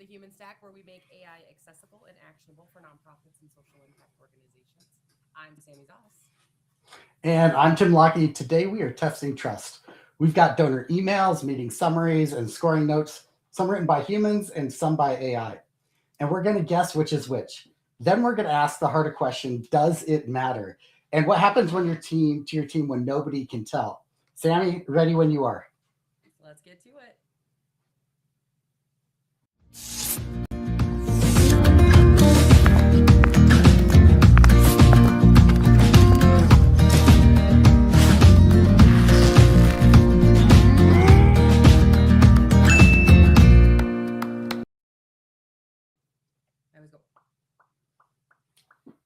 the Human Stack, where we make AI accessible and actionable for nonprofits and social impact organizations. I'm Sami Zoss. And I'm Tim Lockie. Today we are testing trust. We've got donor emails, meeting summaries, and scoring notes, some written by humans and some by AI. And we're going to guess which is which. Then we're going to ask the harder question, does it matter? And what happens when your team when nobody can tell? Sami, ready when you are. Let's get to it.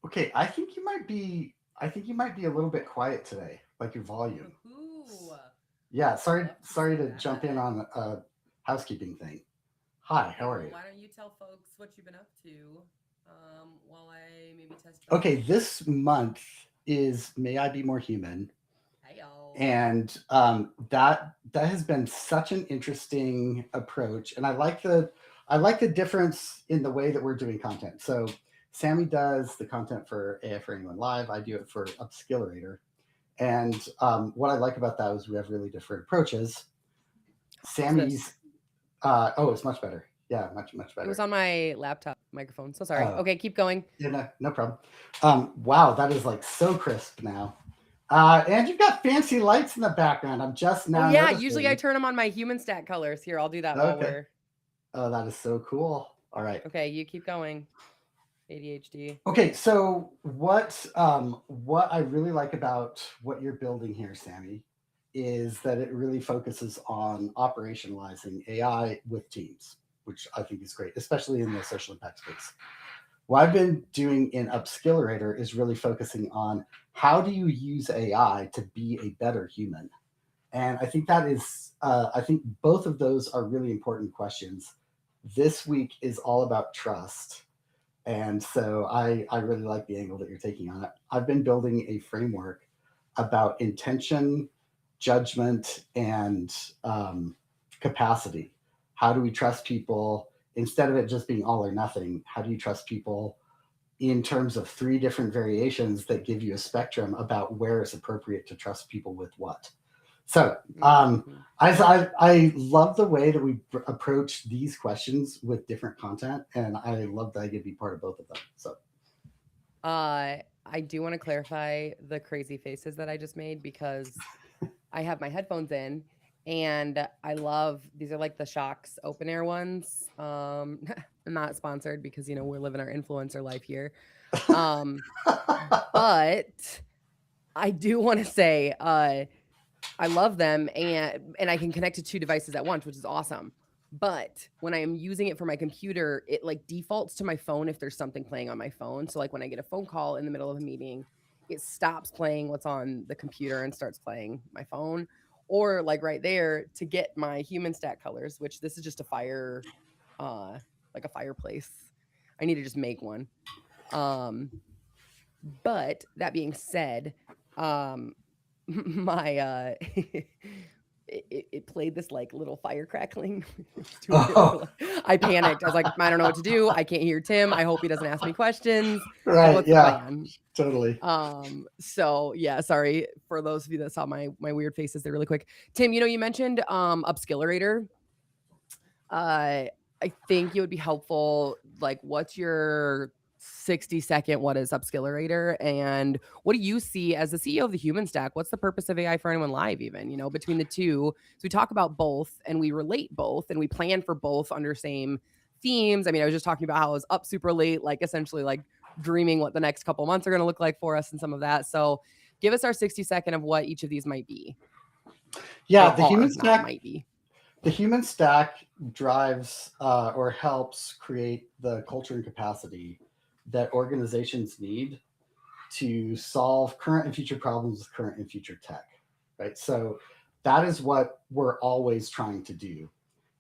Okay, I think you might be a little bit quiet today, like your volume. Ooh. Yeah, sorry to jump in on a housekeeping thing. Hi, how are you? Why don't you tell folks what you've been up to while I maybe test trust? Okay, this month is May I Be More Human. Hey-o. And that has been such an interesting approach, and I like the difference in the way that we're doing content. So Sami does the content for AI4AnyoneLIVE. I do it for Upskillerator, and what I like about that is we have really different approaches. Sami's it's much better. Yeah, much better. It was on my laptop microphone, so sorry. Okay, keep going. Yeah, no problem. Wow, that is like so crisp now. And you've got fancy lights in the background. I'm just now. Oh yeah, noticing. usually I turn them on my Human Stack colors. Here, I'll do that while we're. Oh, that is so cool. All right. Okay, you keep going. ADHD. Okay, so what I really like about what you're building here, Sami, is that it really focuses on operationalizing AI with teams, which I think is great, especially in the social impact space. What I've been doing in Upskillerator is really focusing on how do you use AI to be a better human? And I think that is, I think both of those are really important questions. This week is all about trust. And so I really like the angle that you're taking on it. I've been building a framework about intention, judgment, and capacity. How do we trust people? Instead of it just being all or nothing, how do you trust people in terms of 3 different variations that give you a spectrum about where it's appropriate to trust people with what? So I love the way that we approach these questions with different content, and I love that I get to be part of both of them. So, I do want to clarify the crazy faces that I just made because I have my headphones in, and I love these are like the Shocks open air ones. I'm not sponsored because we're living our influencer life here, but I do want to say I love them, and I can connect to 2 devices at once, which is awesome. But when I am using it for my computer, it like defaults to my phone if there's something playing on my phone. So like when I get a phone call in the middle of a meeting, it stops playing what's on the computer and starts playing my phone. Or like right there to get my Human Stack colors, which this is just a fire, like a fireplace. I need to just make one. But that being said, my it played this like little fire crackling. I panicked. I was like, I don't know what to do. I can't hear Tim. I hope he doesn't ask me questions. Right? What's the plan? Totally. So yeah, sorry for those of you that saw my weird faces there really quick. Tim, you mentioned Upskillerator. I think it would be helpful. Like, what's your 60-second what is Upskillerator, and what do you see as the CEO of the Human Stack? What's the purpose of AI4AnyoneLIVE even, between the two? So we talk about both and we relate both and we plan for both under same themes. I mean, I was just talking about how I was up super late, like essentially like dreaming what the next couple months are going to look like for us and some of that. So give us our 60-second of what each of these might be. Yeah, the Human Stack might be. The Human Stack drives or helps create the culture and capacity that organizations need to solve current and future problems with current and future tech, right? So that is what we're always trying to do.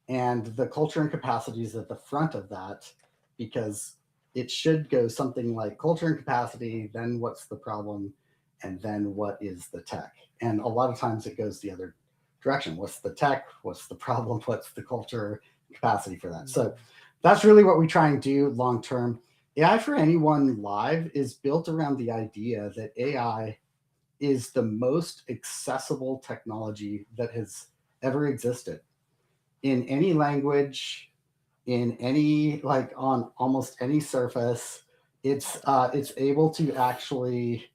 And the culture and capacity is at the front of that because it should go something like culture and capacity, then what's the problem, and then what is the tech? And a lot of times it goes the other direction. What's the tech? What's the problem? What's the culture capacity for that? So that's really what we try and do long term. AI for Anyone Live is built around the idea that AI is the most accessible technology that has ever existed in any language, in any like on almost any surface. It's able to actually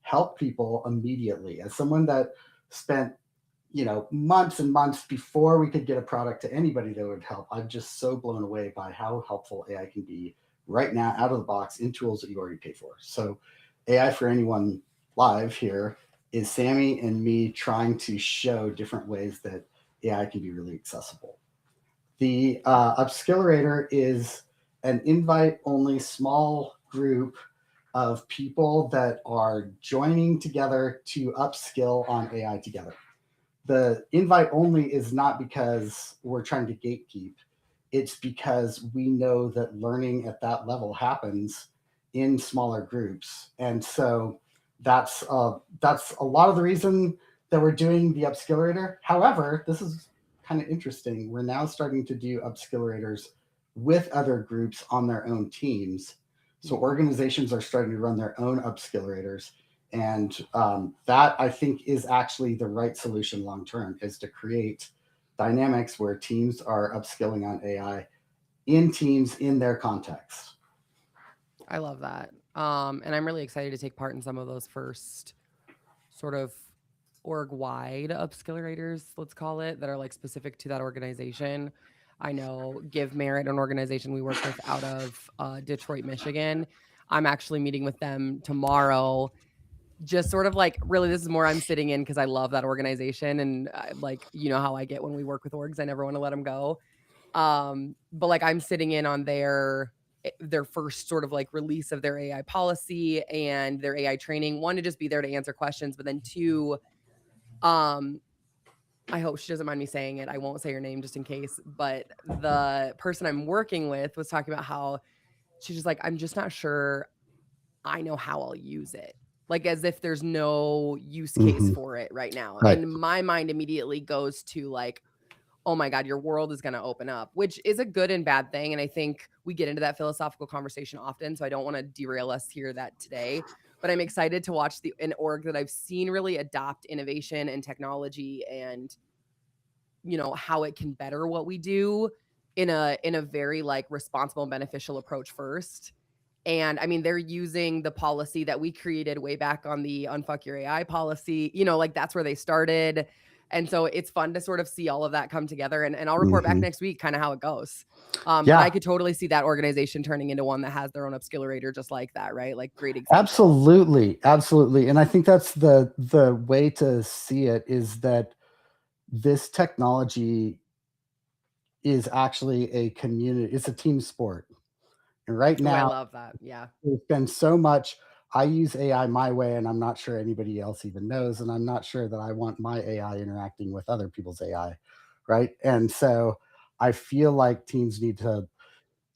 help people immediately. As someone that spent months and months before we could get a product to anybody that would help, I'm just so blown away by how helpful AI can be right now out of the box in tools that you already pay for. So AI for Anyone Live here is Sami and me trying to show different ways that AI can be really accessible. The Upskillerator is an invite only small group of people that are joining together to upskill on AI together. The invite only is not because we're trying to gatekeep. It's because we know that learning at that level happens in smaller groups, and so that's a lot of the reason that we're doing the Upskillerator. However, this is kind of interesting. We're now starting to do Upskillerators with other groups on their own teams. So organizations are starting to run their own Upskillerators, and that I think is actually the right solution long term, is to create dynamics where teams are upskilling on AI in teams in their context. I love that. And I'm really excited to take part in some of those first sort of org wide upskillerators, let's call it, that are like specific to that organization. I know Give Merit, an organization we work with out of Detroit, Michigan. I'm actually meeting with them tomorrow. Just sort of like, really, this is more I'm sitting in because I love that organization. And like, you know how I get when we work with orgs, I never want to let them go. But like I'm sitting in on their first sort of like release of their AI policy and their AI training. One, to just be there to answer questions, but then two, um, I hope she doesn't mind me saying it. I won't say her name just in case, but the person I'm working with was talking about how she's just like, I'm just not sure I know how I'll use it. Like as if there's no use case Mm-hmm. for it right now. Right. And my mind immediately goes to like, oh my God, your world is going to open up, which is a good and bad thing. And I think we get into that philosophical conversation often. So I don't want to derail us here that today, but I'm excited to watch an org that I've seen really adopt innovation and technology and, you know, how it can better what we do in a very like responsible and beneficial approach first. And I mean, they're using the policy that we created way back on the Unfuck Your AI policy, you know, like that's where they started. And so it's fun to sort of see all of that come together. And I'll report back Mm-hmm. next week kind of how it goes. But I Yeah, could totally see that organization turning into one that has their own upskillerator just like that, right? Like great example. absolutely, absolutely. And I think that's the way to see it, is that this technology is actually a community. It's a team sport. And right Oh, I now, love that. Yeah. there's been so much. I use AI my way, and I'm not sure anybody else even knows. And I'm not sure that I want my AI interacting with other people's AI, right? And so I feel like teams need to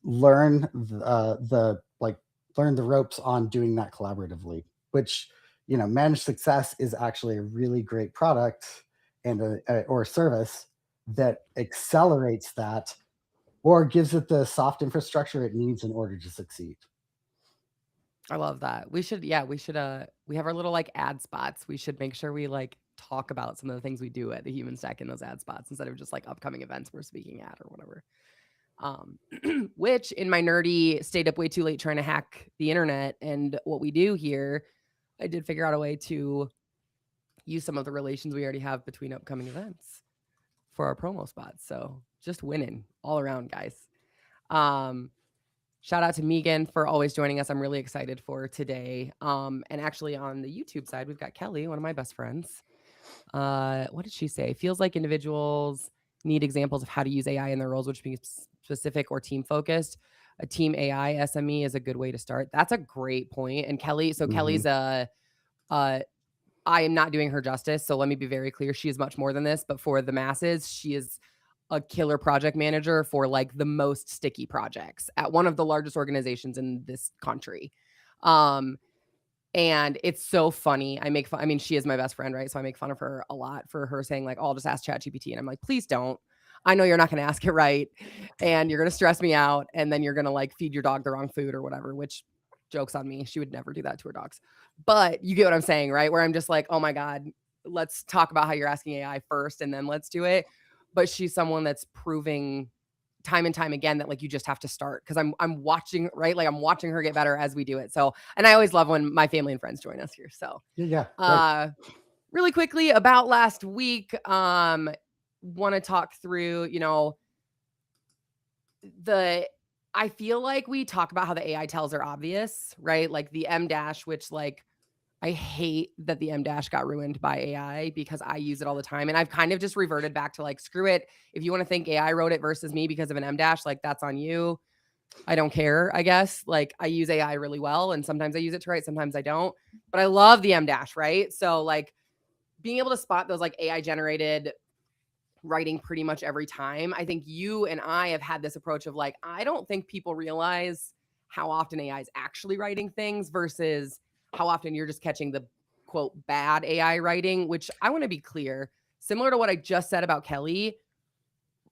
learn the like learn the ropes on doing that collaboratively. Which, managed success is actually a really great product and or service that accelerates that or gives it the soft infrastructure it needs in order to succeed. I love that. We have our little like ad spots. We should make sure we like talk about some of the things we do at the Human Stack in those ad spots instead of just like upcoming events we're speaking at or whatever. Um, which in my nerdy stayed up way too late trying to hack the internet and what we do here, I did figure out a way to use some of the relations we already have between upcoming events for our promo spots. So just winning all around, guys. Um, Shout out to Megan for always joining us. I'm really excited for today. And actually on the YouTube side, we've got Kelly, one of my best friends. What did she say? Feels like individuals need examples of how to use AI in their roles, which means specific or team focused. A team AI SME is a good way to start. That's a great point. And Kelly, so Mm-hmm. Kelly's uh I am not doing her justice. So let me be very clear. She is much more than this, but for the masses, she is a killer project manager for like the most sticky projects at one of the largest organizations in this country. Um, and it's so funny. I make fun. I mean, she is my best friend, right? So I make fun of her a lot for her saying like, "Oh, I'll just ask ChatGPT," and I'm like, "Please don't." I know you're not going to ask it right, and you're going to stress me out, and then you're going to like feed your dog the wrong food or whatever, which joke's on me. She would never do that to her dogs. But you get what I'm saying, right? Where I'm just like, oh my God, let's talk about how you're asking AI first and then let's do it. But she's someone that's proving time and time again that like you just have to start, because I'm watching, right? Like I'm watching her get better as we do it. So, and I always love when my family and friends join us here. So Yeah, right. really quickly about last week, want to talk through, you know, I feel like we talk about how the AI tells are obvious, right? Like the M dash, which like I hate that the M dash got ruined by AI because I use it all the time. And I've kind of just reverted back to like, screw it. If you want to think AI wrote it versus me because of an M dash, like that's on you. I don't care, I guess. Like I use AI really well, and sometimes I use it to write, sometimes I don't. But I love the M dash, right? So like being able to spot those like AI generated writing pretty much every time. I think you and I have had this approach of like, I don't think people realize how often AI is actually writing things versus how often you're just catching the quote bad AI writing, which I want to be clear, similar to what I just said about Kelly,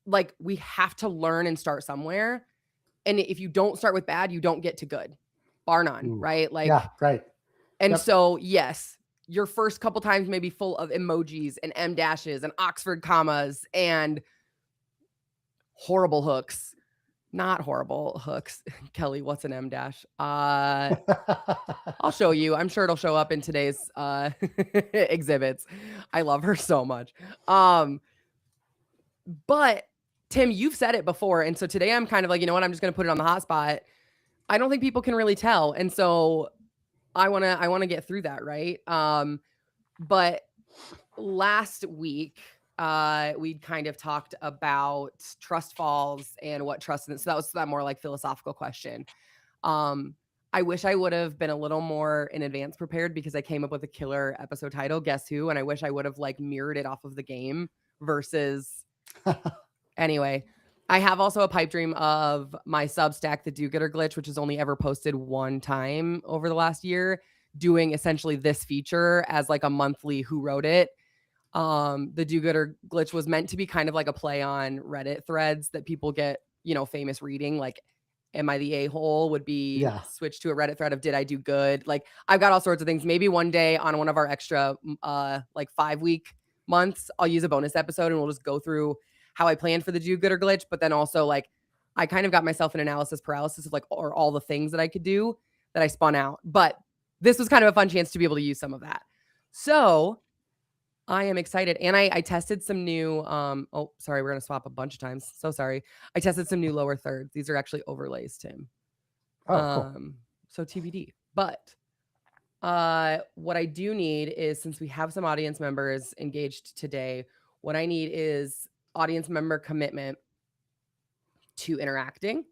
like we have to learn and start somewhere. And if you don't start with bad, you don't get to good, bar none, right? Like, yeah, right. and so, yes, your first couple times may be full of emojis and M dashes and Oxford commas and horrible hooks. Not horrible hooks. Kelly, what's an M dash? I'll show you. I'm sure it'll show up in today's exhibits. I love her so much. But Tim, you've said it before. And so today I'm kind of like, you know what? I'm just going to put it on the hot spot. I don't think people can really tell. And so I want to get through that, right? But last week, we kind of talked about trust falls and what trust is. So that was that more like philosophical question. I wish I would have been a little more in advance prepared because I came up with a killer episode title, Guess Who? And I wish I would have like mirrored it off of the game versus anyway. I have also a pipe dream of my Substack, the Do-Gooder Glitch, which has only ever posted one time over the last year, doing essentially this feature as like a monthly Who Wrote It. The Do-Gooder Glitch was meant to be kind of like a play on Reddit threads that people get, you know, famous reading, like Am I the A-hole would be switched to a Reddit thread of Did I do good? Like I've got all sorts of things. Maybe one day on one of our extra like 5-week months, I'll use a bonus episode and we'll just go through how I planned for the Do-Gooder Glitch, but then also like I kind of got myself an analysis paralysis of like or all the things that I could do that I spun out. But this was kind of a fun chance to be able to use some of that. So I am excited. And I tested some new, oh, sorry, we're going to swap a bunch of times. So sorry. I tested some new lower thirds. These are actually overlays, Tim. Oh, cool. So TBD. But what I do need is, since we have some audience members engaged today, what I need is audience member commitment to interacting.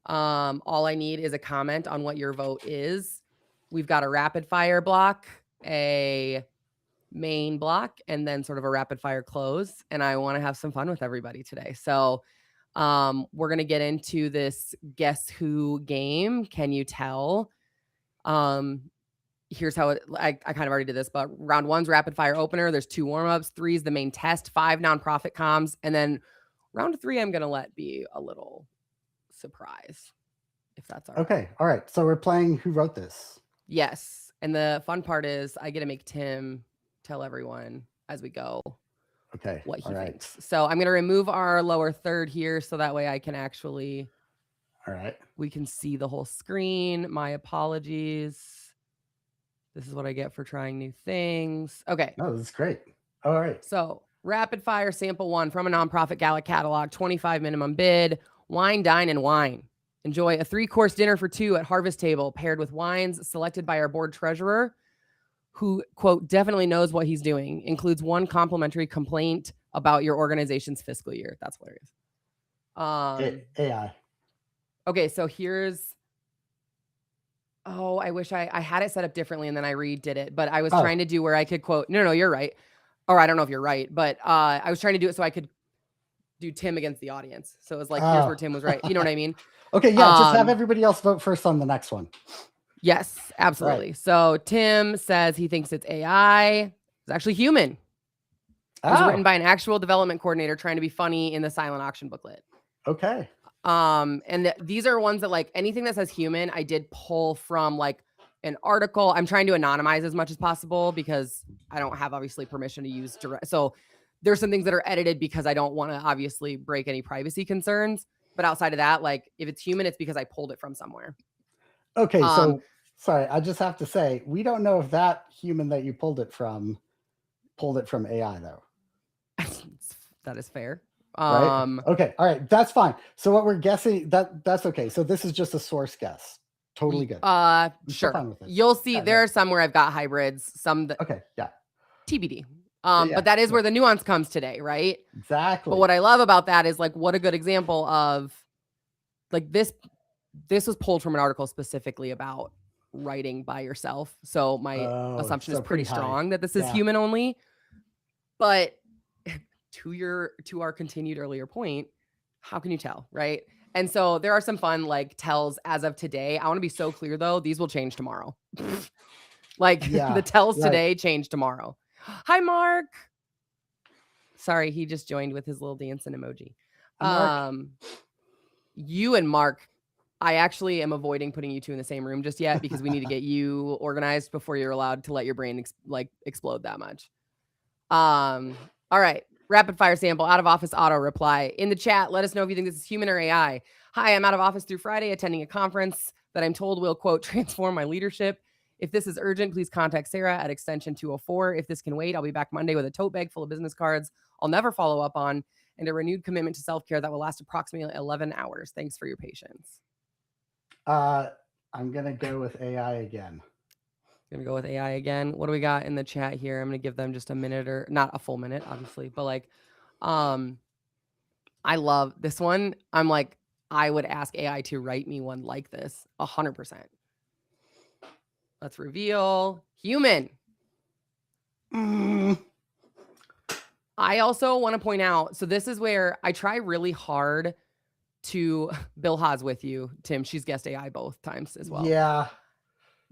All I need is a comment on what your vote is. We've got a rapid fire block, a main block, and then sort of a rapid fire close. And I want to have some fun with everybody today. So we're going to get into this Guess Who game. Can you tell? Here's how I kind of already did this, but round 1's rapid fire opener. There's 2 warm-ups, 3 is the main test, 5 nonprofit comms, and then round 3 I'm going to let be a little surprise, if that's all right. Okay. All right. So we're playing Who Wrote This? Yes. And the fun part is I get to make Tim tell everyone as we go what he thinks. So I'm going to remove our lower third here so that way I can actually, we can see the whole screen. My apologies. This is what I get for trying new things. Okay. Oh, this is great. All right. So rapid fire sample 1 from a nonprofit gala catalog, 25 minimum bid, wine, dine, and wine. Enjoy a 3-course dinner for 2 at Harvest Table, paired with wines selected by our board treasurer, who, quote, definitely knows what he's doing. Includes 1 complimentary complaint about your organization's fiscal year. That's hilarious. AI. Okay, so here's, oh, I wish I had it set up differently and then I redid it. But I was trying to do where I could quote, no, you're right. Or I don't know if you're right, but I was trying to do it so I could do Tim against the audience. So it was like, here's where Tim was right. You know what I mean? Okay, yeah, just have everybody else vote first on the next one. Yes, absolutely. Right. So Tim says he thinks it's AI. It's actually human. It was written Oh, by an actual development coordinator trying to be funny in the silent auction booklet. okay. And these are ones that like anything that says human, I did pull from like an article. I'm trying to anonymize as much as possible because I don't have obviously permission to use direct. So there's some things that are edited because I don't want to obviously break any privacy concerns. But outside of that, like if it's human, it's because I pulled it from somewhere. Okay, Um, so sorry, I just have to say, we don't know if that human that you pulled it from AI though, that is fair. right? Okay, all right, that's fine. So what we're guessing that's okay. So this is just a source guess. Totally good. I'm still Sure. fine with it. You'll see Yeah, there yeah. are some where I've got hybrids, some that Okay, yeah. TBD. Yeah, yeah, But that is yeah. where the nuance comes today, right? But Exactly. what I love about that is like what a good example of like this was pulled from an article specifically about writing by yourself. So my Oh, assumption is so pretty pretty high. strong that this is Yeah. human only. But to our continued earlier point, how can you tell, right? And so there are some fun like tells as of today. I want to be so clear though, these will change tomorrow. Like the Yeah, tells right. today change tomorrow. Hi, Mark. Sorry, he just joined with his little dancing emoji. Mark. You and Mark, I actually am avoiding putting you two in the same room just yet because we need to get you organized before you're allowed to let your brain explode that much. All right. Rapid fire sample, out of office auto reply. In the chat, let us know if you think this is human or AI. Hi, I'm out of office through Friday attending a conference that I'm told will, quote, transform my leadership. If this is urgent, please contact Sarah at extension 204. If this can wait, I'll be back Monday with a tote bag full of business cards I'll never follow up on and a renewed commitment to self-care that will last approximately 11 hours. Thanks for your patience. I'm going to go with AI again. Gonna go with AI again. What do we got in the chat here? I'm gonna give them just a minute or not a full minute, obviously, but like, I love this one. I'm like, I would ask AI to write me one like this, 100%. Let's reveal human. I also want to point out, so this is where I try really hard to Bill Haas with you, Tim. She's guessed AI both times as well. Yeah.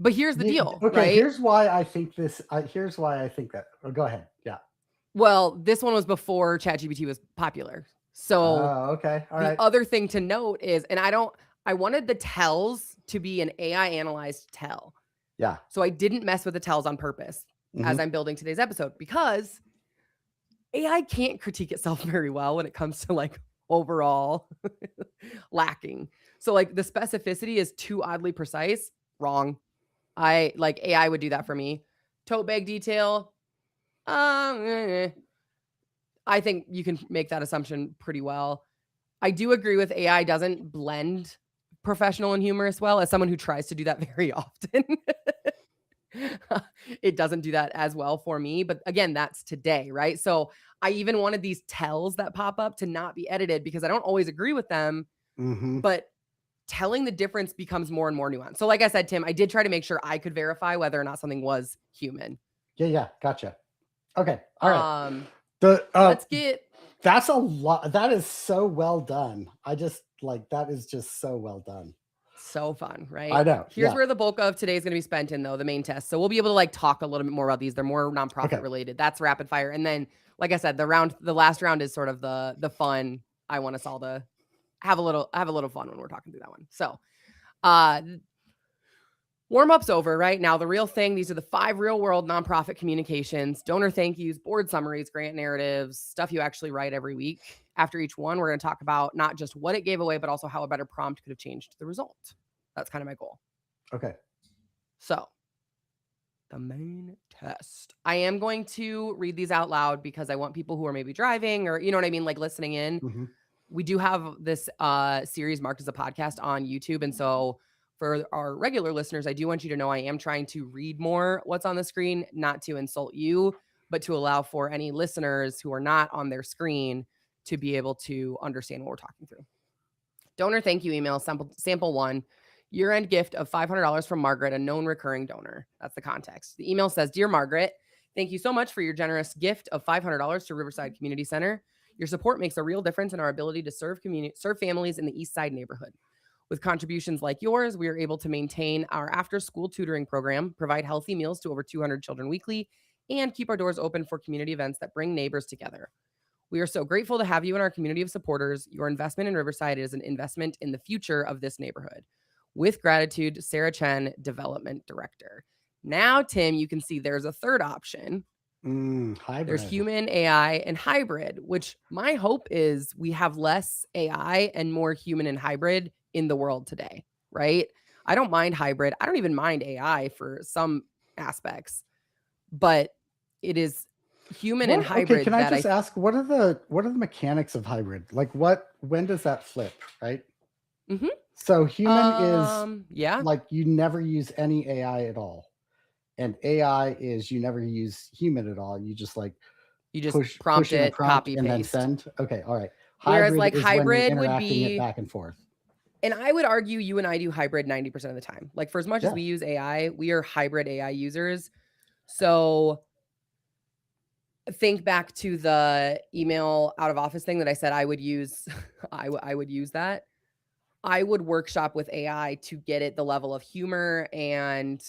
But here's the deal, Okay, right? here's why I think this. Here's why I think that. Oh, go ahead. Yeah. Well, this one was before ChatGPT was popular. So Oh, okay. All right. the other thing to note is, and I wanted the tells to be an AI analyzed tell. Yeah. So I didn't mess with the tells on purpose as I'm building today's episode because AI can't critique itself very well when it comes to like overall lacking. So like the specificity is too oddly precise. Wrong. I like AI would do that for me. Tote bag detail. I think you can make that assumption pretty well. I do agree with AI doesn't blend professional and humorous well. As someone who tries to do that very often, it doesn't do that as well for me. But again, that's today, right? So I even wanted these tells that pop up to not be edited because I don't always agree with them. But telling the difference becomes more and more nuanced. So like I said, Tim, I did try to make sure I could verify whether or not something was human. Yeah. Gotcha. Okay. All right. Let's get. That's a lot. That is so well done. I just like that is just so well done. So fun, right? I know. Here's where the bulk of today is going to be spent in, though, the main test. So we'll be able to like talk a little bit more about these. They're more nonprofit related. That's rapid fire. And then, like I said, the last round is sort of the fun. I want us all to have a little fun when we're talking through that one. So, warm-up's over, right? Now, the real thing, these are the 5 real-world nonprofit communications, donor thank yous, board summaries, grant narratives, stuff you actually write every week. After each one, we're going to talk about not just what it gave away, but also how a better prompt could have changed the result. That's kind of my goal. Okay. So, the main test. I am going to read these out loud because I want people who are maybe driving or, you know what I mean, like listening in. We do have this series marked as a podcast on YouTube. And so for our regular listeners, I do want you to know I am trying to read more what's on the screen, not to insult you, but to allow for any listeners who are not on their screen to be able to understand what we're talking through. Donor thank you email, sample 1, year-end gift of $500 from Margaret, a known recurring donor. That's the context. The email says, Dear Margaret, thank you so much for your generous gift of $500 to Riverside Community Center. Your support makes a real difference in our ability to serve families in the East Side neighborhood. With contributions like yours, we are able to maintain our after-school tutoring program, provide healthy meals to over 200 children weekly, and keep our doors open for community events that bring neighbors together. We are so grateful to have you in our community of supporters. Your investment in Riverside is an investment in the future of this neighborhood. With gratitude, Sarah Chen, Development Director. Now, Tim, you can see there's a third option. There's Hybrid. human, AI, and hybrid, which my hope is we have less AI and more human and hybrid in the world today, right? I don't mind hybrid. I don't even mind AI for some aspects, but it is human and What? Okay, can hybrid I that just ask what are the mechanics of hybrid? Like when does that flip, right? Mhm. So human is Yeah, like you never use any AI at all. And AI is you never use human at all. You just like you just push prompt in a it, prompt copy, and then paste. send. Okay, all right. Whereas Hybrid like is when you're hybrid would interacting it be, back and forth. and I would argue you and I do hybrid 90% of the time. Like for as much as Yeah. we use AI, we are hybrid AI users. So think back to the email out of office thing that I said I would use. I would use that. I would workshop with AI to get it the level of humor and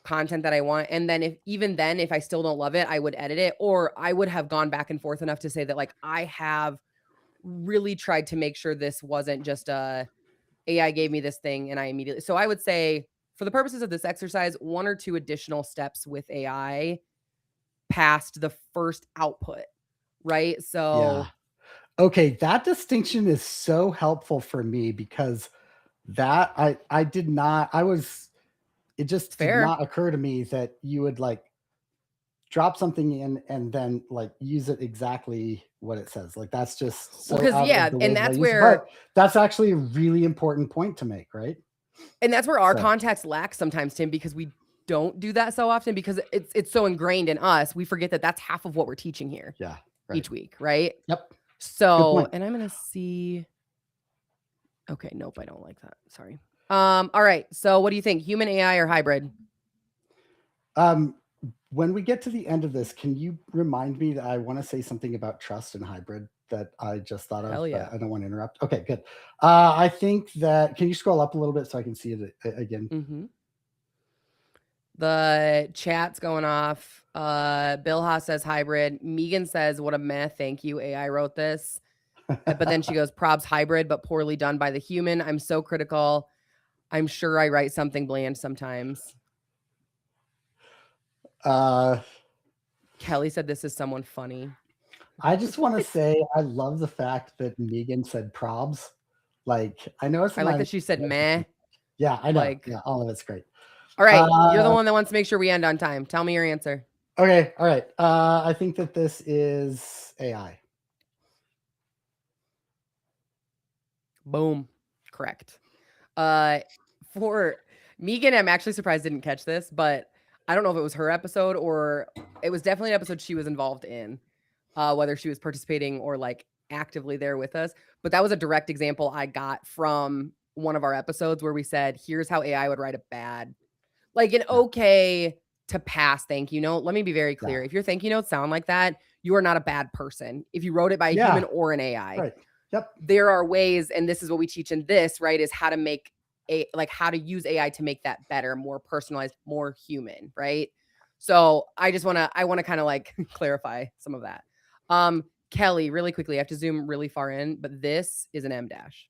content that I want. And then if I still don't love it, I would edit it, or I would have gone back and forth enough to say that like I have really tried to make sure this wasn't just a AI gave me this thing and I immediately. So I would say for the purposes of this exercise, one or two additional steps with AI past the first output, right? Yeah. So Okay, that distinction is so helpful for me because that I did not I was it it's just did fair. not occur to me that you would like drop something in and then like use it exactly what it says. Like that's just Well, so because out of yeah, the way that I use it. But that's actually a really important point to make, right? and that's where our So context lacks sometimes, Tim, because we don't do that so often because it's so ingrained in us. We forget that that's half of what we're teaching here yeah, right. each week, right? Yep. Good So, point. and I'm gonna see. Okay, nope, I don't like that. Sorry. All right. So, what do you think? Human AI or hybrid? Um, when we get to the end of this, can you remind me that I want to say something about trust and hybrid that I just thought of, Hell but yeah. I don't want to interrupt. Okay, good. I think that can you scroll up a little bit so I can see it again? Mm-hmm. The chat's going off. Bill Haas says hybrid. Megan says, "What a meh. Thank you. AI wrote this." But then she goes, "Probs hybrid, but poorly done by the human. I'm so critical. I'm sure I write something bland sometimes." uh, Kelly said, "This is someone funny." I just want to say I love the fact that Megan said probs. Like I know it's a I like minor. that she said meh. Yeah, I know. Like, Yeah, all of it's great. all right, you're the Uh, one that wants to make sure we end on time. Tell me your answer. okay, all right. I think that this is AI. Boom. Correct. Uh, for Megan, I'm actually surprised didn't catch this, but I don't know if it was her episode or it was definitely an episode she was involved in, whether she was participating or like actively there with us. But that was a direct example I got from one of our episodes where we said, here's how AI would write a bad, like an Yeah, okay to pass thank you note. Let me be very yeah, clear. If your thank you notes sound like that, you are not a bad person. If you wrote it by a human yeah. or an AI, Right. Yep. there are ways, and this is what we teach in this, right? Is how to make how to use AI to make that better, more personalized, more human, right? So I want to kind of like clarify some of that. Kelly, really quickly, I have to zoom really far in, but this is an M dash.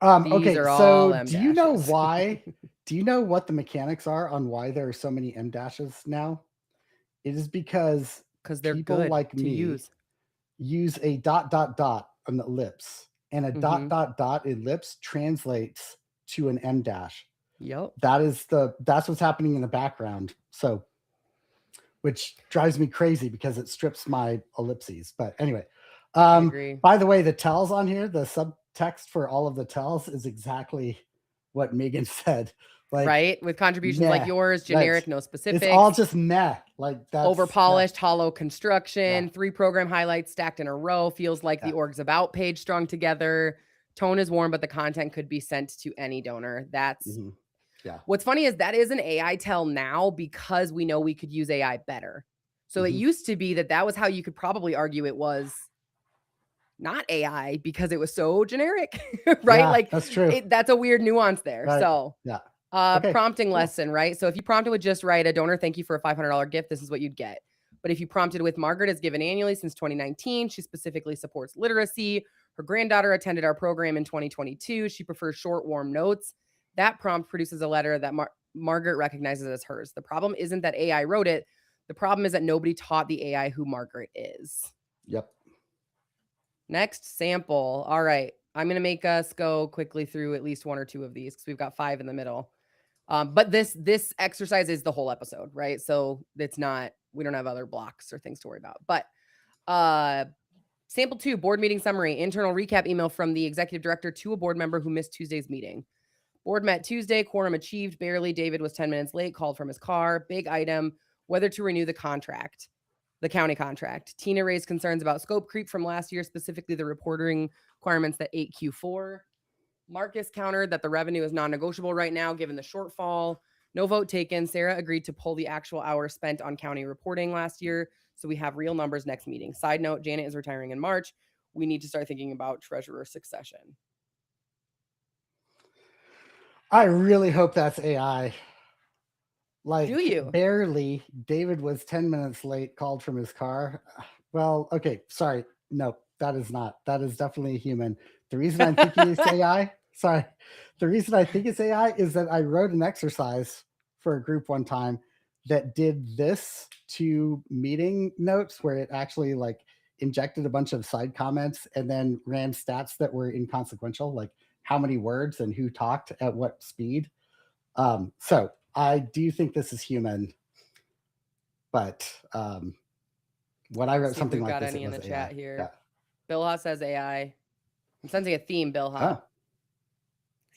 These Okay, are so all M do you know dashes why? Do you know what the mechanics are on why there are so many M dashes now? It is because because they're people good like to me use. use a dot dot dot an ellipse, and a dot Mm-hmm. dot dot ellipse translates to an M dash. Yep. That's what's happening in the background. So which drives me crazy because it strips my ellipses. But anyway, I agree. by the way, the tells on here, the subtext for all of the tells is exactly what Megan said. Like, Right? With contributions like meh. yours, That's generic, no it's all specifics. just meh. Like Over that's yeah, polished, hollow yeah. construction, 3 program highlights stacked in a row, feels like the Yeah. org's about page strung together. Tone is warm, but the content could be sent to any donor. That's Hmm. Yeah. what's funny is that is an AI tell now because we know we could use AI better. So it Hmm. used to be that that was how you could probably argue it was not AI because it was so generic, right? Yeah, Like that's true. that's a weird nuance there. Right. So Yeah. Okay, Prompting cool. lesson, right? So if you prompted with just write a donor thank you for a $500 gift, this is what you'd get. But if you prompted with Margaret is given annually since 2019, she specifically supports literacy. Her granddaughter attended our program in 2022. She prefers short, warm notes. That prompt produces a letter that Margaret recognizes as hers. The problem isn't that AI wrote it. The problem is that nobody taught the AI who Margaret is. Yep. Next sample. All right. I'm going to make us go quickly through at least one or two of these because we've got 5 in the middle. But this exercise is the whole episode, right? So it's not, we don't have other blocks or things to worry about. But sample 2, board meeting summary, internal recap email from the executive director to a board member who missed Tuesday's meeting. Board met Tuesday, quorum achieved barely. David was 10 minutes late, called from his car. Big item, whether to renew the contract, the county contract. Tina raised concerns about scope creep from last year, specifically the reporting requirements that 8Q4. Marcus countered that the revenue is non-negotiable right now, given the shortfall. No vote taken. Sarah agreed to pull the actual hours spent on county reporting last year, so we have real numbers next meeting. Side note, Janet is retiring in March. We need to start thinking about treasurer succession. I really hope that's AI. Like, Do you? barely. David was 10 minutes late, called from his car. Well, okay, sorry. No, that is not. That is definitely a human. The reason I'm thinking it's AI, sorry. The reason I think it's AI is that I wrote an exercise for a group one time that did this to meeting notes where it actually like injected a bunch of side comments and then ran stats that were inconsequential, like how many words and who talked at what speed. So I do think this is human, but when I wrote See if something we've like got this, it any in was the AI. chat here. Yeah. Bilha says AI. I'm sensing a theme, Bilha. Oh,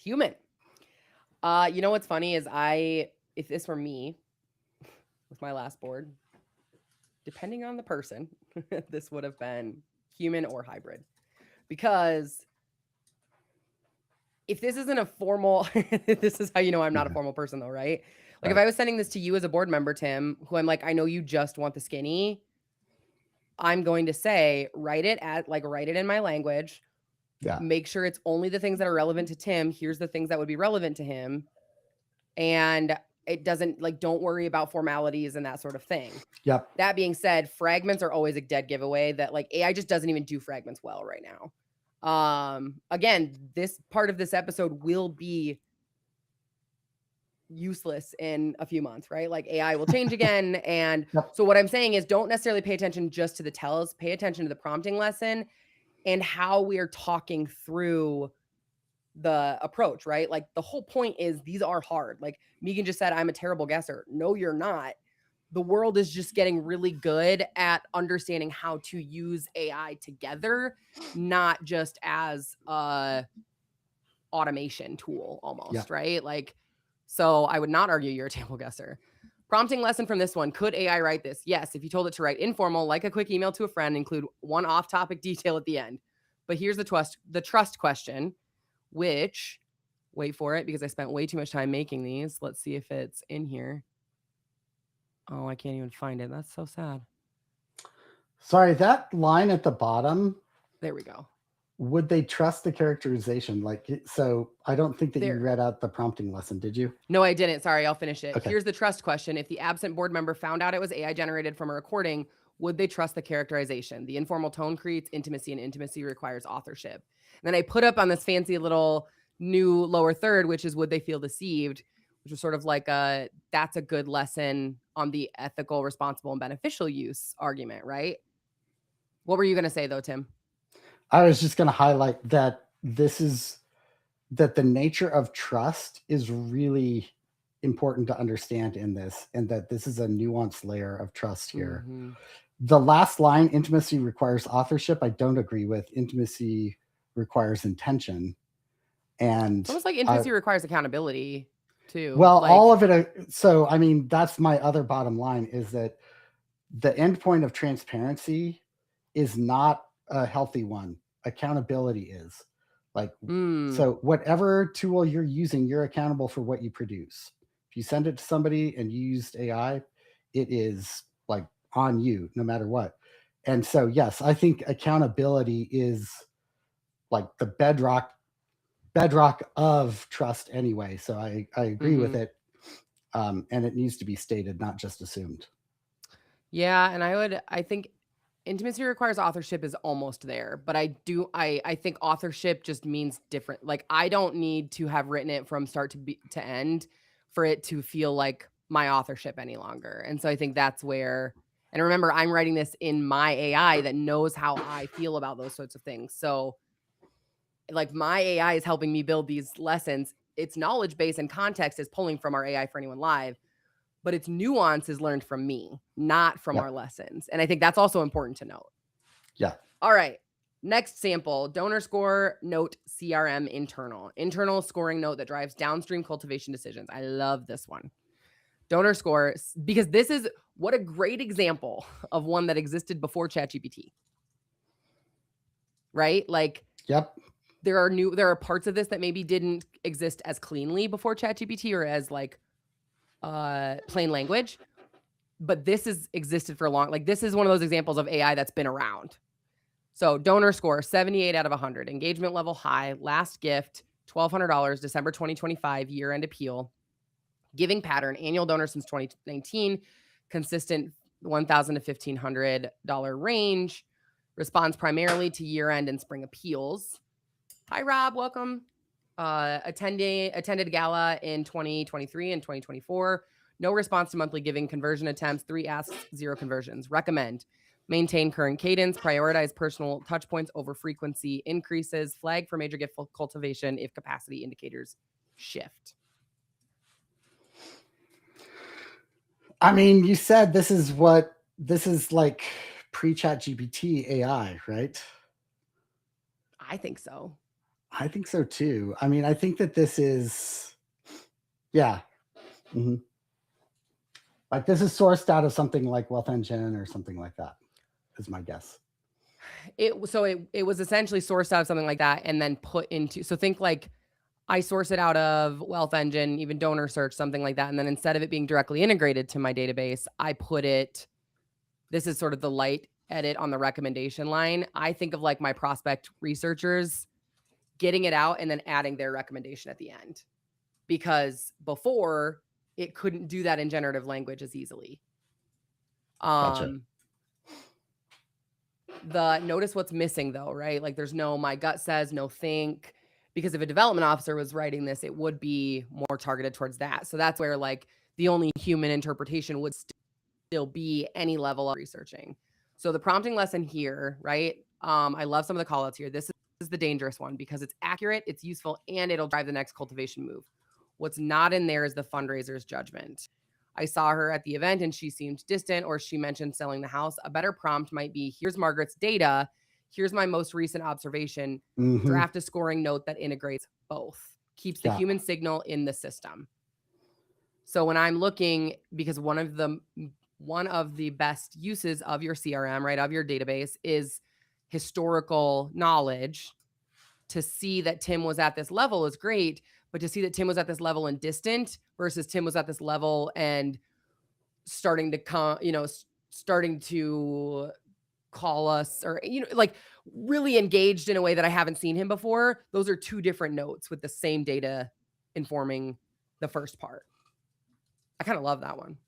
Human. You know what's funny is if this were me with my last board, depending on the person, this would have been human or hybrid. Because if this isn't a formal, this is how you know I'm not a formal person though, right? Like if right. I was sending this to you as a board member, Tim, who I'm like, I know you just want the skinny, I'm going to say, write it in my language. Yeah. Make sure it's only the things that are relevant to Tim. Here's the things that would be relevant to him. And it doesn't like, don't worry about formalities and that sort of thing. Yep. That being said, fragments are always a dead giveaway that like AI just doesn't even do fragments well right now. Again, this part of this episode will be useless in a few months, right? Like AI will change again. And Yep. so what I'm saying is don't necessarily pay attention just to the tells, pay attention to the prompting lesson and how we are talking through the approach, right? Like the whole point is these are hard. Like Megan just said, I'm a terrible guesser. No, you're not. The world is just getting really good at understanding how to use AI together, not just as a automation tool almost, Yep. right? Like, so I would not argue you're a terrible guesser. Prompting lesson from this one. Could AI write this? Yes, if you told it to write informal, like a quick email to a friend, include one off-topic detail at the end. But here's the trust question, which, wait for it because I spent way too much time making these. Let's see if it's in here. Oh, I can't even find it. That's so sad. Sorry, that line at the bottom, There we go. would they trust the characterization? Like, so I don't think that you There. read out the prompting lesson, did you? No, I didn't. Sorry, I'll finish it. Okay. Here's the trust question. If the absent board member found out it was AI generated from a recording, would they trust the characterization? The informal tone creates intimacy, and intimacy requires authorship. And then I put up on this fancy little new lower third, which is would they feel deceived, which was sort of like that's a good lesson on the ethical, responsible, and beneficial use argument, right? What were you going to say though, Tim? I was just going to highlight that that the nature of trust is really important to understand in this, and that this is a nuanced layer of trust here. Mm-hmm. The last line, intimacy requires authorship, I don't agree with. Intimacy requires intention. And It's almost like intimacy requires accountability too. Well, like, all of it. So, I mean, that's my other bottom line is that the end point of transparency is not a healthy one. Accountability is. Like, so whatever tool you're using, you're accountable for what you produce. If you send it to somebody and you used AI, it is like on you no matter what. And so, yes, I think accountability is like the bedrock bedrock of trust anyway. So I agree with Mhm. it. And it needs to be stated, not just assumed. Yeah, and I think intimacy requires authorship is almost there, but I think authorship just means different. Like I don't need to have written it from start to end for it to feel like my authorship any longer. And so I think that's where, and remember I'm writing this in my AI that knows how I feel about those sorts of things. So like my AI is helping me build these lessons. Its knowledge base and context is pulling from our AI for anyone live, but its nuance is learned from me, not from Yeah. our lessons. And I think that's also important to note. Yeah. All right. Next sample, donor score note CRM internal scoring note that drives downstream cultivation decisions. I love this one. Donor score, because this is what a great example of one that existed before ChatGPT. Right? Like, Yep. there are parts of this that maybe didn't exist as cleanly before ChatGPT or as like plain language, but this has existed for a long, like this is one of those examples of AI that's been around. So donor score 78 out of 100, engagement level high, last gift $1,200, December 2025, year end appeal, giving pattern, annual donor since 2019, consistent $1,000 to $1,500 range, responds primarily to year end and spring appeals. Hi Rob, welcome. Attended gala in 2023 and 2024. No response to monthly giving, conversion attempts, 3 asks, 0 conversions. Recommend maintain current cadence, prioritize personal touch points over frequency increases, flag for major gift cultivation if capacity indicators shift. I mean, you said this is like pre-chat GPT AI, right? I think so. I think so too. I mean, I think that this is, yeah. Mm-hmm. Like this is sourced out of something like Wealth Engine or something like that, is my guess. It was essentially sourced out of something like that and then put into, so think like I source it out of Wealth Engine, even Donor Search, something like that. And then instead of it being directly integrated to my database, I put it, this is sort of the light edit on the recommendation line. I think of like my prospect researchers getting it out and then adding their recommendation at the end. Because before it couldn't do that in generative language as easily. Gotcha. The notice what's missing though, right? Like there's no my gut says, no think. Because if a development officer was writing this, it would be more targeted towards that. So that's where like the only human interpretation would still be any level of researching. So the prompting lesson here, right? I love some of the call outs here. This is the dangerous one because it's accurate, it's useful, and it'll drive the next cultivation move. What's not in there is the fundraiser's judgment. I saw her at the event and she seemed distant, or she mentioned selling the house. A better prompt might be, here's Margaret's data. Here's my most recent observation. Mm-hmm. Draft a scoring note that integrates both, keeps the Yeah. human signal in the system. So when I'm looking, because one of the best uses of your CRM, right, of your database is historical knowledge. To see that Tim was at this level is great, but to see that Tim was at this level and distant versus Tim was at this level and starting to call us, or like really engaged in a way that I haven't seen him before, those are two different notes with the same data informing the first part. I kind of love that one.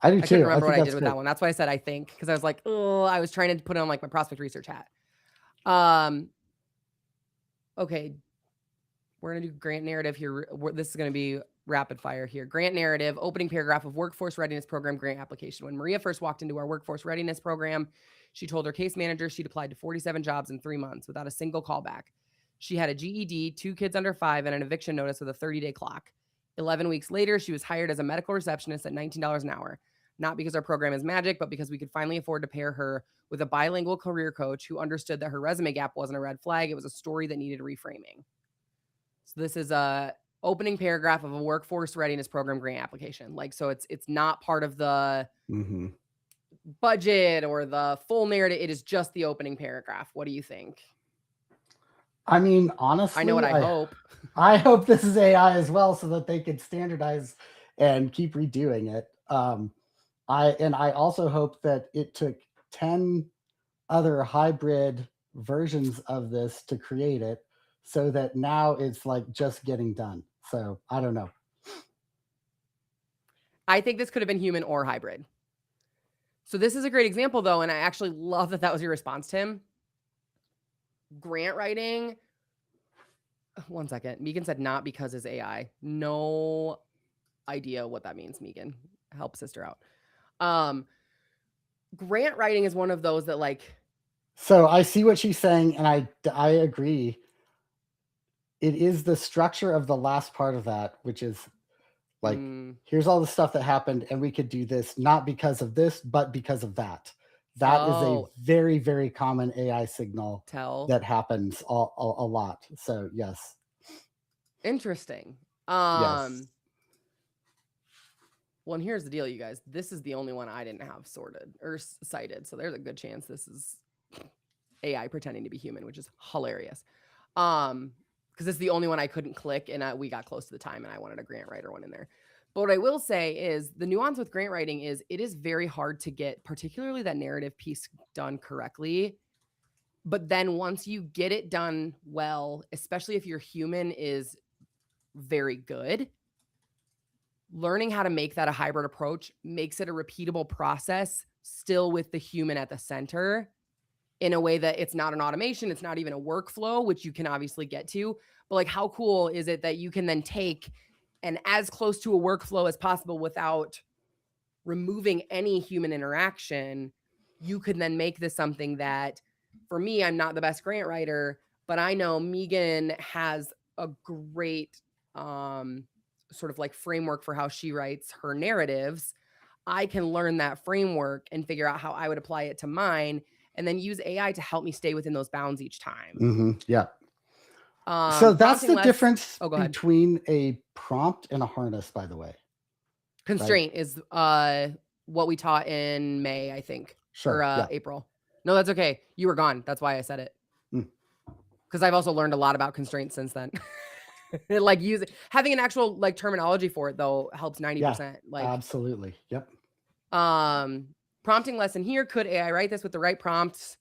I do too. I couldn't remember what I did with great. that one. That's why I said I think, because I was like, oh, I was trying to put on like my prospect research hat. Okay. We're going to do grant narrative here. This is going to be rapid fire here. Grant narrative, opening paragraph of workforce readiness program grant application. When Maria first walked into our workforce readiness program, she told her case manager she'd applied to 47 jobs in 3 months without a single callback. She had a GED, 2 kids under 5, and an eviction notice with a 30-day clock. 11 weeks later, she was hired as a medical receptionist at $19 an hour. Not because our program is magic, but because we could finally afford to pair her with a bilingual career coach who understood that her resume gap wasn't a red flag. It was a story that needed reframing. So this is a opening paragraph of a workforce readiness program grant application. Like, so it's not part of the budget or the full narrative. It is just the opening paragraph. What do you think? I mean, honestly, I know what I hope. I hope this is AI as well, so that they could standardize and keep redoing it. I also hope that it took 10 other hybrid versions of this to create it, so that now it's like just getting done. So I don't know. I think this could have been human or hybrid. So this is a great example, though, and I actually love that that was your response, Tim. Grant writing. One second. Megan said not because it's AI. No idea what that means, Megan. Help sister out. Grant writing is one of those that like. So I see what she's saying, and I agree. It is the structure of the last part of that, which is like, here's all the stuff that happened, and we could do this not because of this, but because of that. That is a very, very common AI signal that happens a lot. So yes. Interesting. Yes. Well, and here's the deal, you guys. This is the only one I didn't have sorted or cited. So there's a good chance this is AI pretending to be human, which is hilarious. Because it's the only one I couldn't click, and we got close to the time, and I wanted a grant writer one in there. But what I will say is the nuance with grant writing is it is very hard to get, particularly that narrative piece, done correctly. But then once you get it done well, especially if your human is very good, learning how to make that a hybrid approach makes it a repeatable process, still with the human at the center, in a way that it's not an automation, it's not even a workflow, which you can obviously get to. But like, how cool is it that you can then take and as close to a workflow as possible without removing any human interaction, you could then make this something that, for me, I'm not the best grant writer, but I know Megan has a great sort of like framework for how she writes her narratives. I can learn that framework and figure out how I would apply it to mine, and then use AI to help me stay within those bounds each time. Yeah. So that's the difference ahead. between a prompt and a harness, by the way. Constraint is what we taught in May, I think. Sure. Or April. No, that's okay. You were gone. That's why I said it. Because I've also learned a lot about constraints since then. Like having an actual like terminology for it though helps 90%. Yeah, like absolutely. Yep. Prompting lesson here. Could AI write this with the right prompts?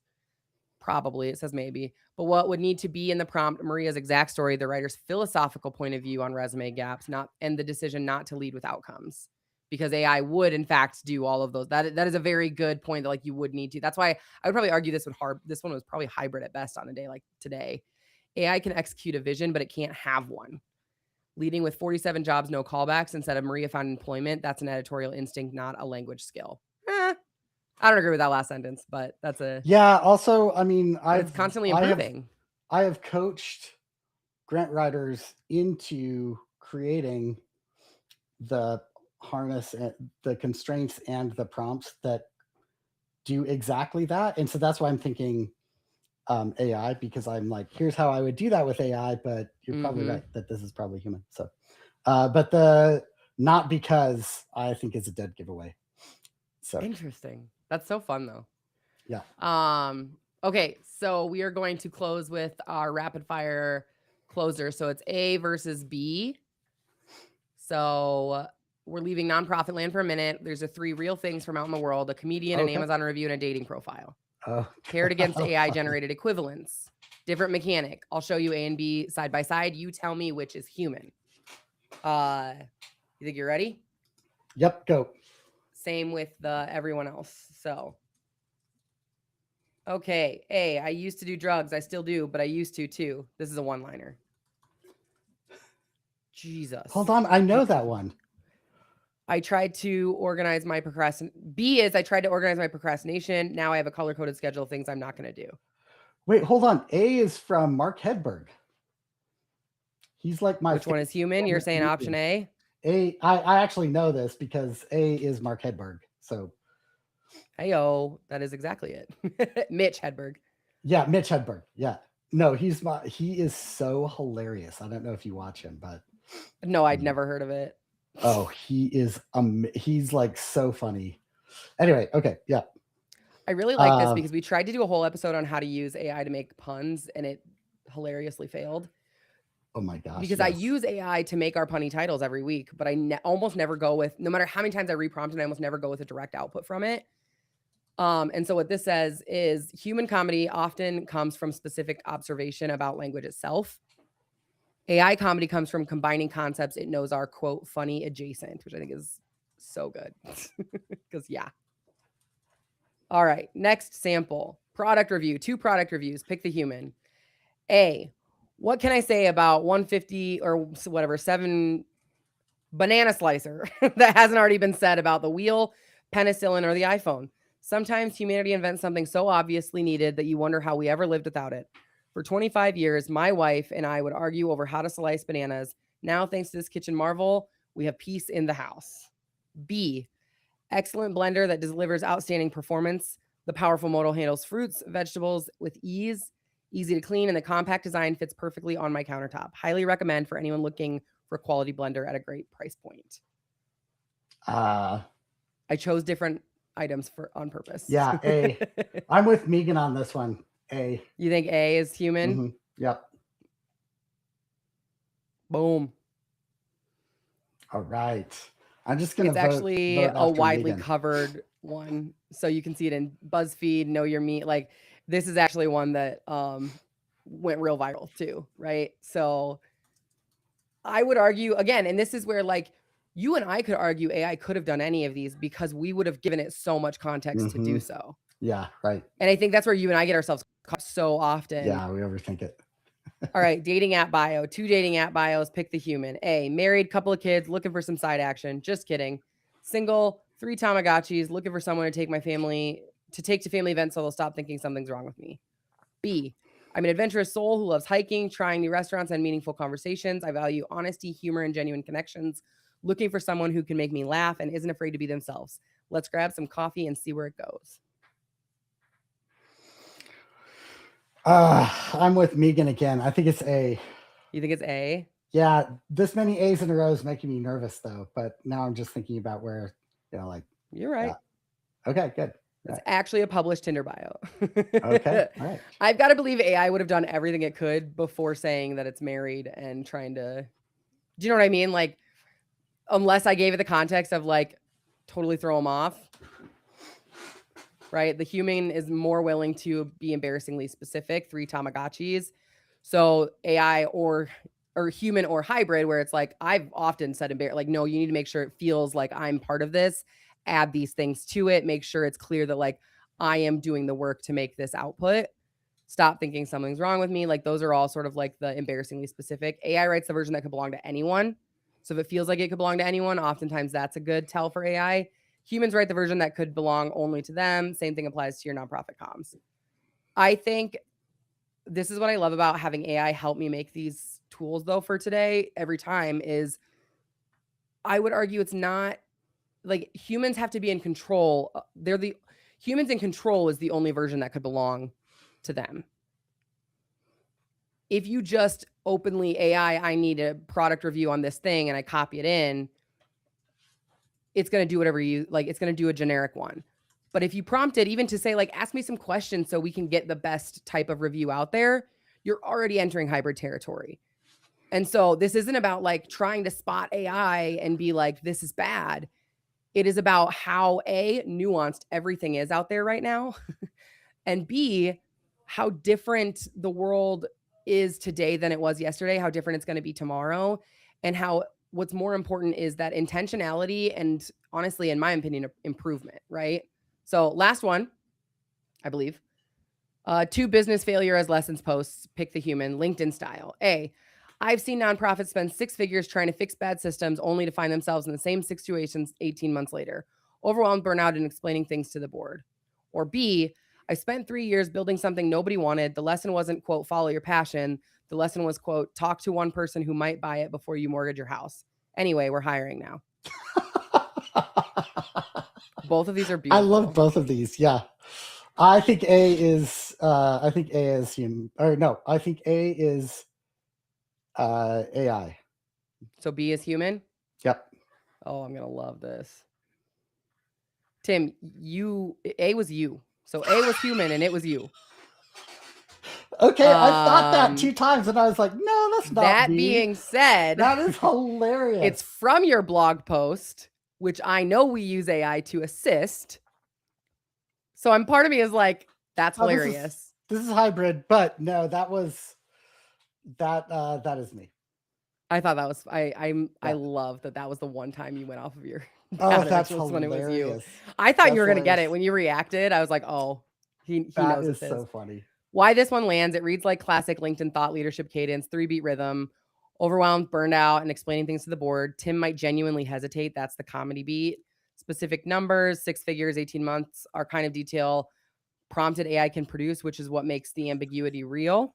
Probably. It says maybe. But what would need to be in the prompt, Maria's exact story, the writer's philosophical point of view on resume gaps, and the decision not to lead with outcomes. Because AI would, in fact, do all of those. That is a very good point that like you would need to. That's why I would probably argue this one was probably hybrid at best on a day like today. AI can execute a vision, but it can't have one. Leading with 47 jobs, no callbacks instead of Maria found employment. That's an editorial instinct, not a language skill. I don't agree with that last sentence, but that's a... Yeah, also, I mean, it's constantly improving. I have coached grant writers into creating the harness, and the constraints and the prompts that do exactly that. And so that's why I'm thinking AI, because I'm like, here's how I would do that with AI, but you're probably right that this is probably human. So, but not because I think is a dead giveaway. So interesting. That's so fun though. Yeah. Okay, so we are going to close with our rapid fire closer. So it's A versus B. So we're leaving nonprofit land for a minute. There's 3 real things from out in the world: a comedian, an Amazon review, and a dating profile. Paired against AI generated equivalents. Different mechanic. I'll show you A and B side by side. You tell me which is human. You think you're ready? Yep, go. Same with everyone else. So, okay. A, I used to do drugs. I still do, but I used to too. This is a one-liner. Jesus. Hold on. I know that one. I tried to organize my B is I tried to organize my procrastination. Now I have a color-coded schedule of things I'm not going to do. Wait, hold on. A is from Mark Hedberg. He's like my... Which one is human? You're saying option A? I actually know this because A is Mark Hedberg. So, heyo, that is exactly it. Mitch Hedberg. Yeah, Mitch Hedberg. Yeah. No, he is so hilarious. I don't know if you watch him, but no, I'd never heard of it. Oh, he is he's like so funny. Anyway, okay, yeah. I really like this because we tried to do a whole episode on how to use AI to make puns, and it hilariously failed. Oh my gosh. Because I use AI to make our punny titles every week, but I almost never go with, no matter how many times I reprompt it, I almost never go with a direct output from it. And so what this says is human comedy often comes from specific observation about language itself. AI comedy comes from combining concepts it knows are, quote, funny adjacent, which I think is so good. Because, yeah. All right. Next sample product review, 2 product reviews. Pick the human. A, what can I say about 150 or whatever, 7 banana slicer that hasn't already been said about the wheel, penicillin, or the iPhone? Sometimes humanity invents something so obviously needed that you wonder how we ever lived without it. For 25 years, my wife and I would argue over how to slice bananas. Now, thanks to this kitchen marvel, we have peace in the house. B, excellent blender that delivers outstanding performance. The powerful modal handles fruits, vegetables with ease, easy to clean, and the compact design fits perfectly on my countertop. Highly recommend for anyone looking for a quality blender at a great price point. I chose different items on purpose. Yeah, A. I'm with Megan on this one. A. You think A is human? Mm-hmm. Yep. Boom. All right. I'm just gonna It's actually a widely Megan. covered one, so you can see it in BuzzFeed, Know Your Meat. Like, this is actually one that went real viral too, right? So I would argue again, and this is where like you and I could argue AI could have done any of these because we would have given it so much context to do so. Yeah, right. And I think that's where you and I get ourselves caught so often. Yeah, we overthink it. All right, dating app bio. 2 dating app bios. Pick the human. A, married, couple of kids, looking for some side action. Just kidding. Single, 3 Tamagotchis, looking for someone to take to family events so they'll stop thinking something's wrong with me. B, I'm an adventurous soul who loves hiking, trying new restaurants, and meaningful conversations. I value honesty, humor, and genuine connections. Looking for someone who can make me laugh and isn't afraid to be themselves. Let's grab some coffee and see where it goes. I'm with Megan again. I think it's A. You think it's A? Yeah, this many A's in a row is making me nervous though. But now I'm just thinking about where, like. You're right. Yeah. Okay, good. It's actually a published Tinder bio. Okay, all right. I've got to believe AI would have done everything it could before saying that it's married and trying to, do you know what I mean? Like, unless I gave it the context of like totally throw them off, right? The human is more willing to be embarrassingly specific, 3 Tamagotchis. So AI or human or hybrid, where it's like, I've often said, like, no, you need to make sure it feels like I'm part of this. Add these things to it. Make sure it's clear that like I am doing the work to make this output. Stop thinking something's wrong with me. Like, those are all sort of like the embarrassingly specific. AI writes the version that could belong to anyone. So if it feels like it could belong to anyone, oftentimes that's a good tell for AI. Humans write the version that could belong only to them. Same thing applies to your nonprofit comms. I think this is what I love about having AI help me make these tools though for today every time is I would argue it's not like humans have to be in control. Humans in control is the only version that could belong to them. If you just openly AI, I need a product review on this thing and I copy it in, it's going to do whatever you like. It's going to do a generic one. But if you prompt it even to say like, ask me some questions so we can get the best type of review out there, you're already entering hybrid territory. And so this isn't about like trying to spot AI and be like, this is bad. It is about how A, nuanced everything is out there right now, and B, how different the world is today than it was yesterday, how different it's going to be tomorrow, and how what's more important is that intentionality and honestly, in my opinion, improvement, right? So last one, I believe. 2 business failure as lessons posts, pick the human, LinkedIn style. A, I've seen nonprofits spend 6 figures trying to fix bad systems only to find themselves in the same situations 18 months later, overwhelmed, burnout, and explaining things to the board. Or B, I spent 3 years building something nobody wanted. The lesson wasn't, quote, follow your passion. The lesson was, quote, talk to one person who might buy it before you mortgage your house. Anyway, we're hiring now. Both of these are beautiful. I love both of these. Yeah. I think A is human. Or no, I think A is AI. So B is human? Yep. Oh, I'm going to love this. Tim, A was you. So A was human and it was you. Okay, I thought that 2 times and I was like, no, that's not that me. Being said, that is hilarious. It's from your blog post, which I know we use AI to assist. So part of me is like, that's hilarious. This is hybrid, but no, that is me. I thought that was I Yeah. love that that was the one time you went off of your Oh, patterns that's was when it was you. hilarious. I thought you That's were gonna get hilarious. it. When you reacted, I was like, "Oh, he That knows is it's his." so funny. Why this one lands, it reads like classic LinkedIn thought leadership cadence, 3-beat rhythm, overwhelmed, burned out, and explaining things to the board. Tim might genuinely hesitate. That's the comedy beat. Specific numbers, 6 figures, 18 months, are kind of detail prompted AI can produce, which is what makes the ambiguity real.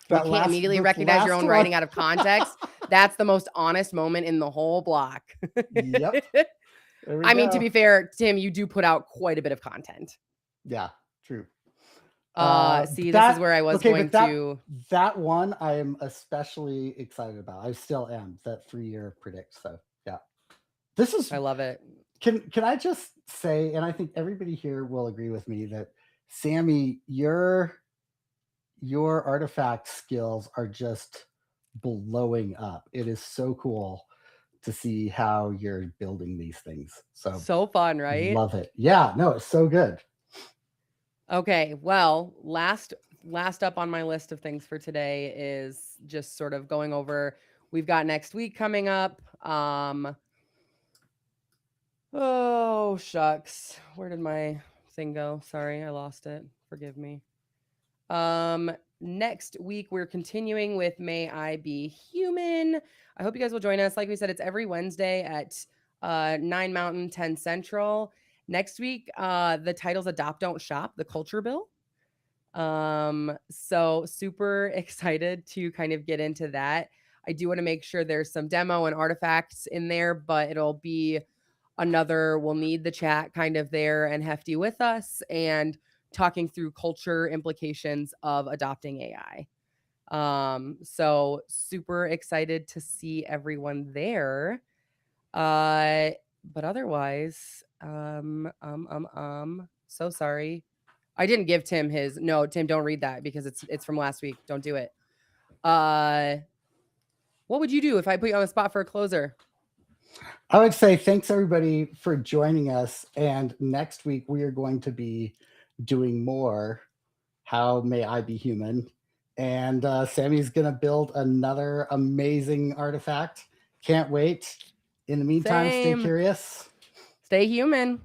You That can't last immediately this recognize your last own one. writing out of context. That's the most honest moment in the whole block. Yep. There we I mean, to go. be fair, Tim, you do put out quite a bit of content. Yeah, true. See, this is That where I was okay, going but to. that one I am especially excited about. I still am, that 3-year predict. So yeah. This is I love it. can I just say, and I think everybody here will agree with me, that Sami, your artifact skills are just blowing up. It is so cool to see how you're building these things. So So fun, right? love it. Yeah, no, it's so good. Okay, well, last up on my list of things for today is just sort of going over we've got next week coming up. Oh shucks. Where did my thing go? Sorry, I lost it. Forgive me. Next week we're continuing with May I Be Human. I hope you guys will join us. Like we said, it's every Wednesday at 9 Mountain, 10 Central. Next week, the title's Adopt Don't Shop, the Culture Bill. So super excited to kind of get into that. I do want to make sure there's some demo and artifacts in there, but it'll be we'll need the chat kind of there and hefty with us and talking through culture implications of adopting AI. So super excited to see everyone there. But otherwise, so sorry. I didn't give Tim his. No, Tim, don't read that because it's from last week. Don't do it. What would you do if I put you on the spot for a closer? I would say thanks everybody for joining us. And next week we are going to be doing more How May I Be Human? And Sami's going to build another amazing artifact. Can't wait. In the meantime, stay Same. curious. Stay human.